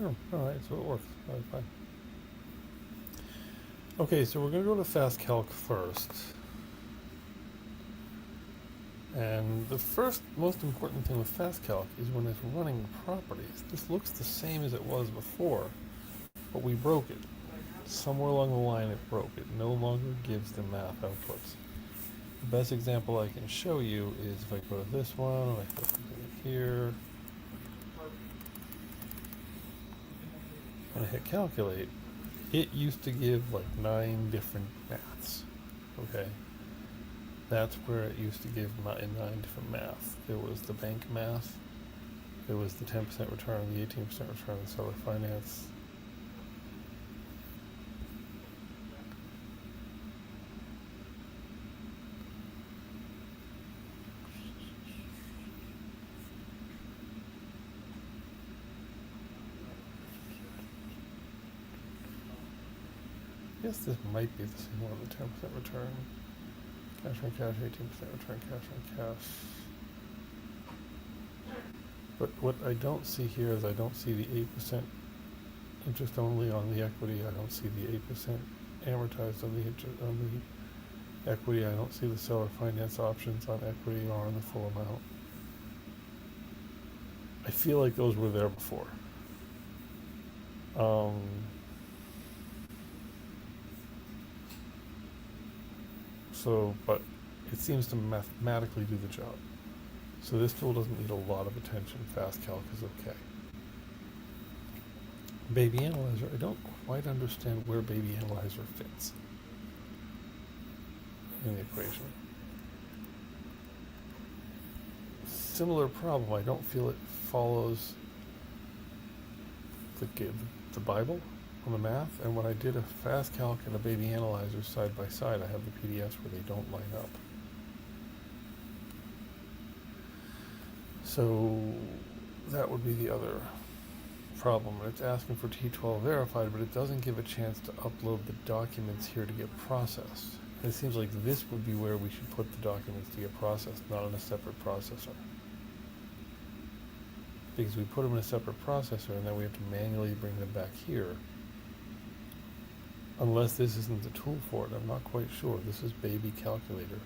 Oh, alright, so it works. Alright, fine. Okay, so we're going to go to FastCalc first. And the first most important thing with FastCalc is when it's running properties. This looks the same as it was before, but we broke it. Somewhere along the line it broke. It no longer gives the math outputs. The best example I can show you is if I go to this one, if I click here, and I hit calculate, it used to give like 9 different maths. Okay? That's where it used to give 9 different maths. There was the bank math, there was the 10% return, the 18% return, the seller finance. I guess this might be the same one, the 10% return. Cash on cash, 18% return, cash on cash. But what I don't see here is I don't see the 8% interest only on the equity. I don't see the 8% amortized on the equity. I don't see the seller finance options on equity or on the full amount. I feel like those were there before. Um, but it seems to mathematically do the job. So this tool doesn't need a lot of attention. FastCalc is okay. Baby Analyzer, I don't quite understand where Baby Analyzer fits in the equation. Similar problem, I don't feel it follows the Bible on the math, and when I did a FastCalc and a Baby Analyzer side by side, I have the PDFs where they don't line up. So that would be the other problem. It's asking for T12 verified, but it doesn't give a chance to upload the documents here to get processed. And it seems like this would be where we should put the documents to get processed, not in a separate processor. Because we put them in a separate processor and then we have to manually bring them back here. Unless this isn't the tool for it, I'm not quite sure. This is Baby Calculator.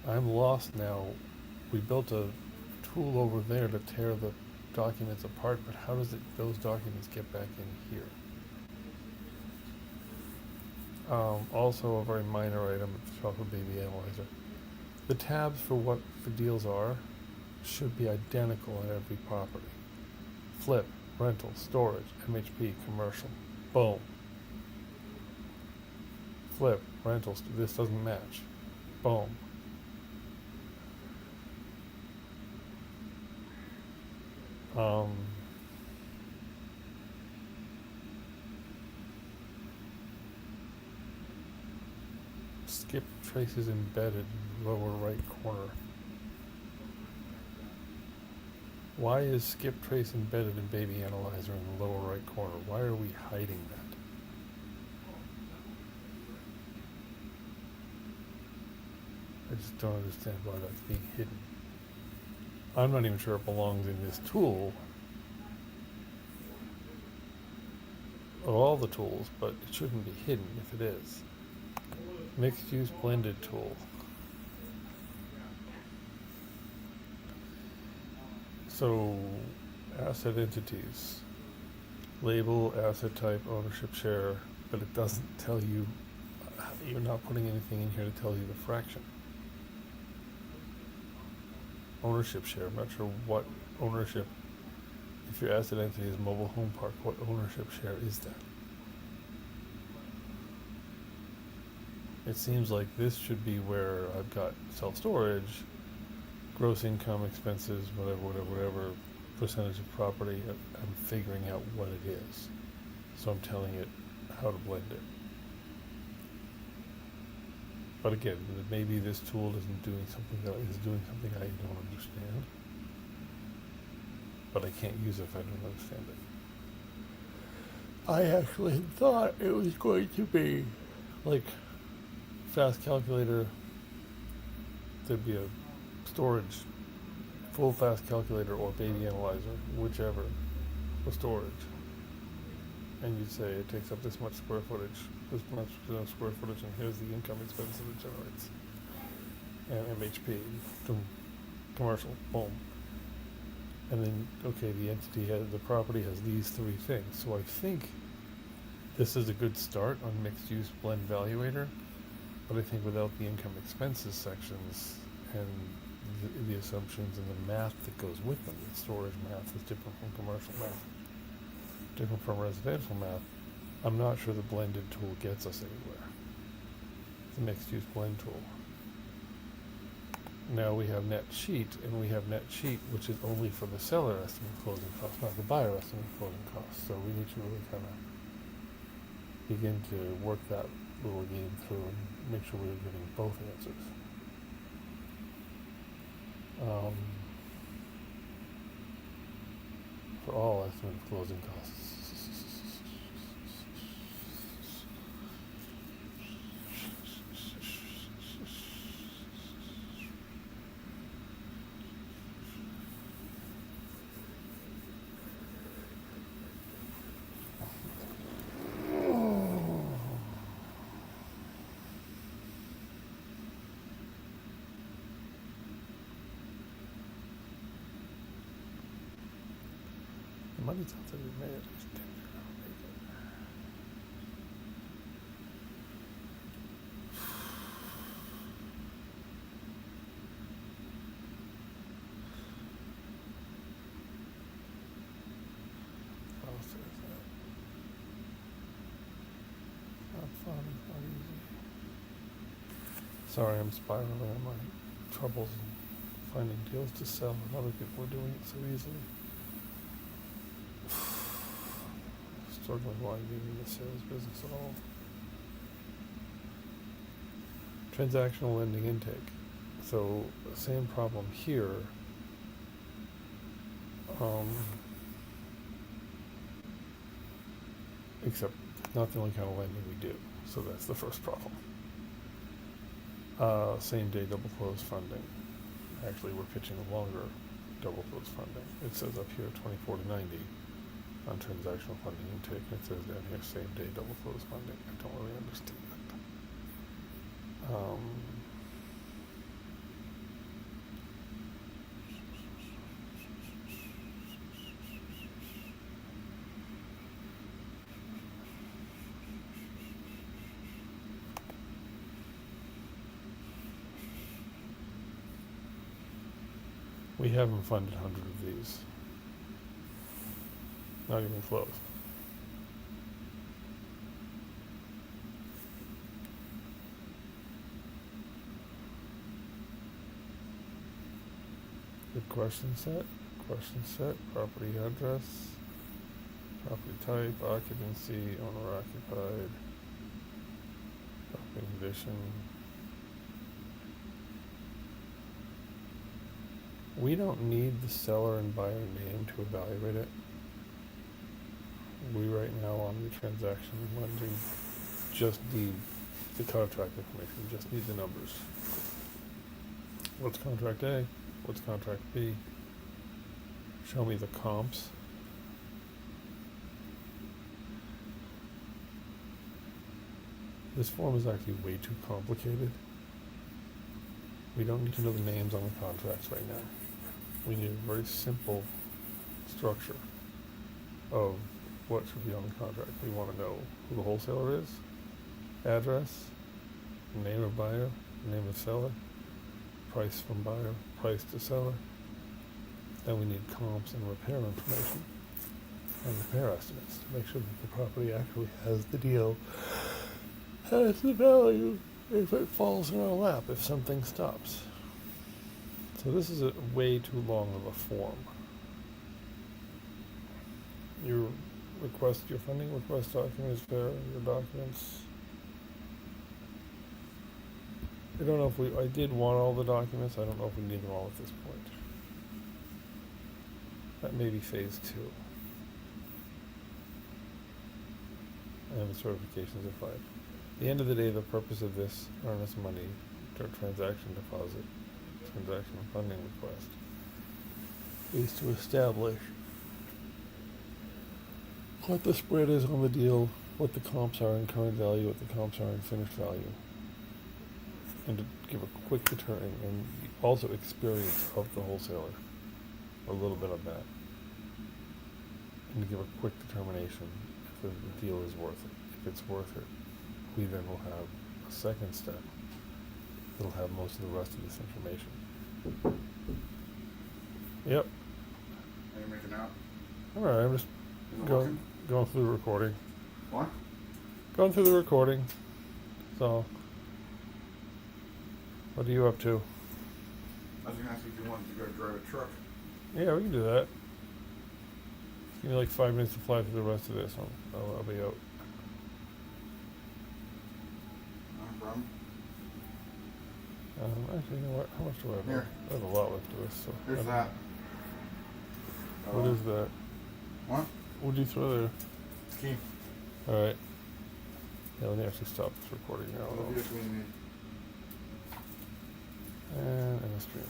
I'm lost now. We built a tool over there to tear the documents apart, but how does those documents get back in here? Also a very minor item at the top of Baby Analyzer. The tabs for what the deals are should be identical on every property. Flip, rental, storage, MHP, commercial. Boom. Flip, rental, this doesn't match. Boom. Skip trace is embedded in the lower right corner. Why is skip trace embedded in Baby Analyzer in the lower right corner? Why are we hiding that? I just don't understand why that's being hidden. I'm not even sure it belongs in this tool, of all the tools, but it shouldn't be hidden if it is. Mixed use blended tool. So, asset entities. Label, asset type, ownership share, but it doesn't tell you, you're not putting anything in here to tell you the fraction. Ownership share, I'm not sure what ownership, if your asset entity is mobile home park, what ownership share is that? It seems like this should be where I've got self-storage, gross income, expenses, whatever percentage of property. I'm figuring out what it is. So I'm telling it how to blend it. But again, maybe this tool isn't doing something I don't understand. But I can't use it if I don't understand it. I actually thought it was going to be like FastCalculator. There'd be a storage, full FastCalculator or Baby Analyzer, whichever, for storage. And you'd say it takes up this much square footage, this much square footage, and here's the income expense that it generates. And MHP, boom, commercial, boom. And then, okay, the property has these three things. So I think this is a good start on mixed use blend valuator, but I think without the income expenses sections and the assumptions and the math that goes with them, the storage math is different from commercial math, different from residential math, I'm not sure the blended tool gets us anywhere. The mixed use blend tool. Now we have net sheet, and we have net sheet, which is only for the seller estimate of closing costs, not the buyer estimate of closing costs. So we need to really kind of begin to work that little game through and make sure we're getting both answers. For all estimate of closing costs. The money's out there, we made it. Just didn't make it. How else is that? Not fun, not easy. Sorry, I'm spiraling on my troubles and finding deals to sell, and other people are doing it so easily. Struggling why being in the sales business at all. Transactional lending intake. So same problem here. Except not the only kind of lending we do. So that's the first problem. Same day double close funding. Actually, we're pitching a longer double close funding. It says up here 24 to 90. On transactional funding intake, it says down here same day double close funding. I don't really understand that. We haven't funded 100 of these. Not even close. Good question set, property address, property type, occupancy, owner occupied, property condition. We don't need the seller and buyer name to evaluate it. We right now on the transaction lending just need the contract information, just need the numbers. What's contract A? What's contract B? Show me the comps. This form is actually way too complicated. We don't need to know the names on the contracts right now. We need a very simple structure of what should be on the contract. We want to know who the wholesaler is, address, name of buyer, name of seller, price from buyer, price to seller. Then we need comps and repair information and repair estimates to make sure that the property actually has the deal, has the value if it falls in our lap, if something stops. So this is a way too long of a form. Your funding request document is fair, your documents. I don't know if I did want all the documents, I don't know if we need them all at this point. That may be phase 2. And the certifications are 5. At the end of the day, the purpose of this earnest money transaction deposit, transaction funding request, is to establish what the spread is on the deal, what the comps are in current value, what the comps are in finished value, and to give a quick deterrent, and also experience of the wholesaler, a little bit of that, and to give a quick determination if the deal is worth it. If it's worth it, we then will have a second step. It'll have most of the rest of this information. Yep. Are you making out? All right. I'm just Is it going through the recording. What? Going through the recording. So, what are you up to? I was gonna ask if you wanted to go drive a truck. Yeah, we can do that. Give me like 5 minutes to fly through the rest of this. I'll be out. No problem. Actually, you know what? How much do I have? Here. I have a lot left of this. So Here's that. What is that? What? What did you throw there? Key. All right. Yeah, let me actually stop this recording now. What vehicle you need? And a stream.